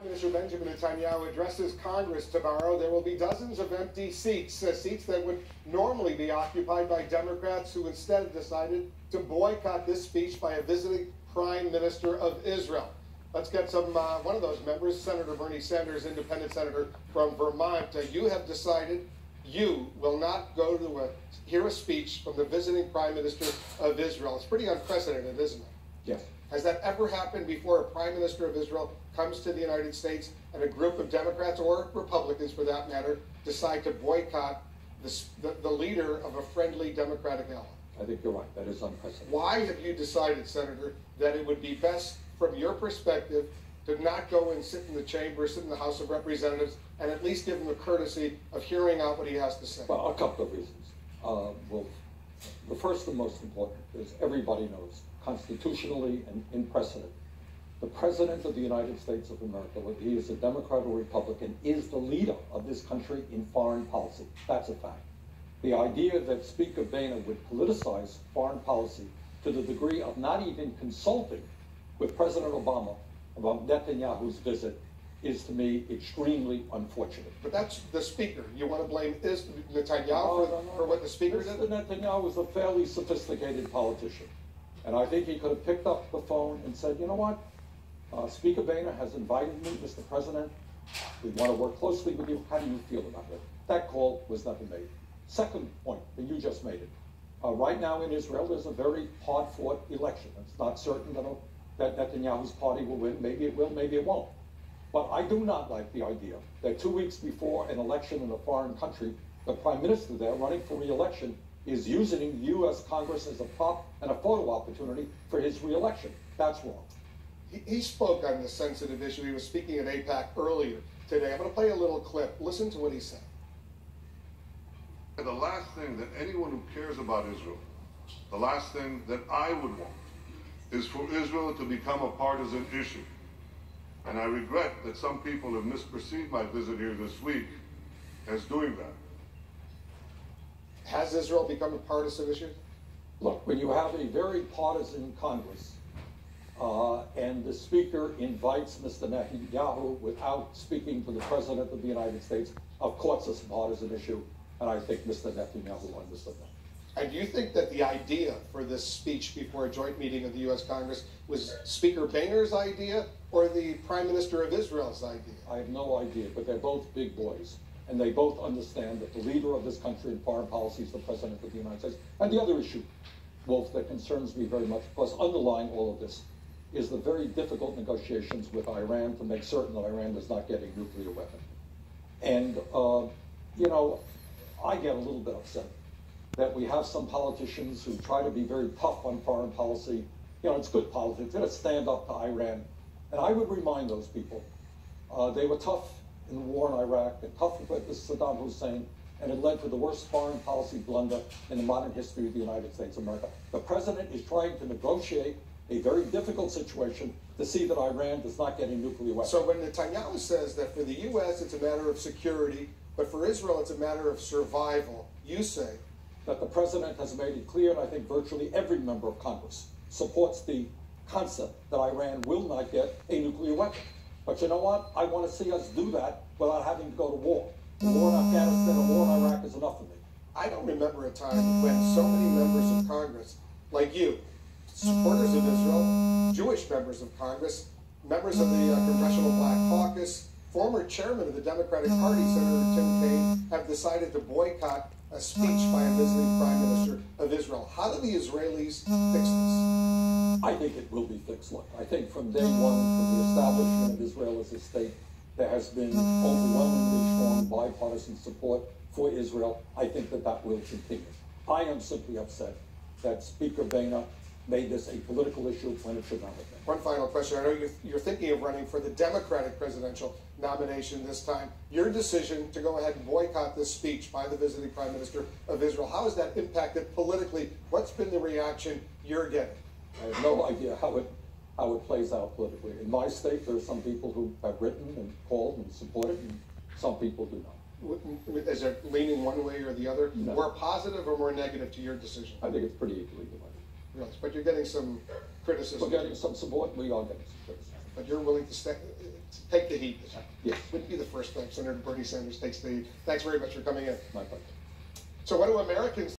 Prime Minister Benjamin Netanyahu addresses Congress tomorrow. There will be dozens of empty seats, seats that would normally be occupied by Democrats who instead have decided to boycott this speech by a visiting Prime Minister of Israel. Let's get some one of those members, Senator Bernie Sanders, independent senator from Vermont. You have decided you will not go to hear a speech from the visiting Prime Minister of Israel. It's pretty unprecedented, isn't it? Yes. Has that ever happened before? A Prime Minister of Israel comes to the United States and a group of Democrats or Republicans, for that matter, decide to boycott the leader of a friendly Democratic ally? I think you're right. That is unprecedented. Why have you decided, Senator, that it would be best, from your perspective, to not go and sit in the chamber, sit in the House of Representatives, and at least give him the courtesy of hearing out what he has to say? Well, a couple of reasons. Well, the first and most important is everybody knows, constitutionally and in precedent, the President of the United States of America, whether he is a Democrat or Republican, is the leader of this country in foreign policy. That's a fact. The idea that Speaker Boehner would politicize foreign policy to the degree of not even consulting with President Obama about Netanyahu's visit is, to me, extremely unfortunate. But that's the Speaker. You want to blame Netanyahu for what the Speaker did? Mr. Netanyahu is a fairly sophisticated politician. And I think he could have picked up the phone and said, you know what? Speaker Boehner has invited me, Mr. President. We want to work closely with you. How do you feel about it? That call was never made. Second point, and you just made it. Right now in Israel, there's a very hard-fought election. It's not certain that Netanyahu's party will win. Maybe it will, maybe it won't. But I do not like the idea that 2 weeks before an election in a foreign country, the Prime Minister there running for re-election is using the U.S. Congress as a prop and a photo opportunity for his re-election. That's wrong. He spoke on this sensitive issue. He was speaking at AIPAC earlier today. I'm going to play a little clip. Listen to what he said. The last thing that anyone who cares about Israel, the last thing that I would want, is for Israel to become a partisan issue. And I regret that some people have misperceived my visit here this week as doing that. Has Israel become a partisan issue? Look, when you have a very partisan Congress, and the Speaker invites Mr. Netanyahu without speaking to the President of the United States, of course it's a partisan issue, and I think Mr. Netanyahu understood that. And do you think that the idea for this speech before a joint meeting of the U.S. Congress was Speaker Boehner's idea or the Prime Minister of Israel's idea? I have no idea, but they're both big boys, and they both understand that the leader of this country in foreign policy is the President of the United States. And the other issue, Wolf, that concerns me very much, plus underlying all of this, is the very difficult negotiations with Iran to make certain that Iran does not get a nuclear weapon. And, you know, I get a little bit upset that we have some politicians who try to be very tough on foreign policy. You know, it's good politics. They're going to stand up to Iran. And I would remind those people, they were tough in the war in Iraq and tough with Saddam Hussein, and it led to the worst foreign policy blunder in the modern history of the United States of America. The president is trying to negotiate a very difficult situation to see that Iran does not get a nuclear weapon. So when Netanyahu says that for the U.S. it's a matter of security, but for Israel it's a matter of survival, you say that the president has made it clear, and I think virtually every member of Congress supports the concept that Iran will not get a nuclear weapon. But you know what? I want to see us do that without having to go to war. The war in Afghanistan, the war in Iraq is enough for me. I don't remember a time when so many members of Congress, like you, supporters of Israel, Jewish members of Congress, members of the Congressional Black Caucus, former chairman of the Democratic Party, Senator Tim Kaine, have decided to boycott a speech by a visiting Prime Minister of Israel. How do the Israelis fix this? I think it will be fixed. Look, I think from day one, from the establishment of Israel as a state, there has been overwhelmingly strong bipartisan support for Israel. I think that that will continue. I am simply upset that Speaker Boehner made this a political issue when it should not have been. One final question. I know you're thinking of running for the Democratic presidential nomination this time. Your decision to go ahead and boycott this speech by the visiting Prime Minister of Israel, how has that impacted politically? What's been the reaction you're getting? I have no idea how it plays out politically. In my state, there are some people who have written and called and supported, and some people do not. Is it leaning one way or the other? No. More positive or more negative to your decision? I think it's pretty equally divided. Yes, but you're getting some criticism. We're getting some support. We are getting some criticism. But you're willing to take the heat this time. Yes. Wouldn't be the first time Senator Bernie Sanders takes the heat. Thanks very much for coming in. My pleasure. So what do Americans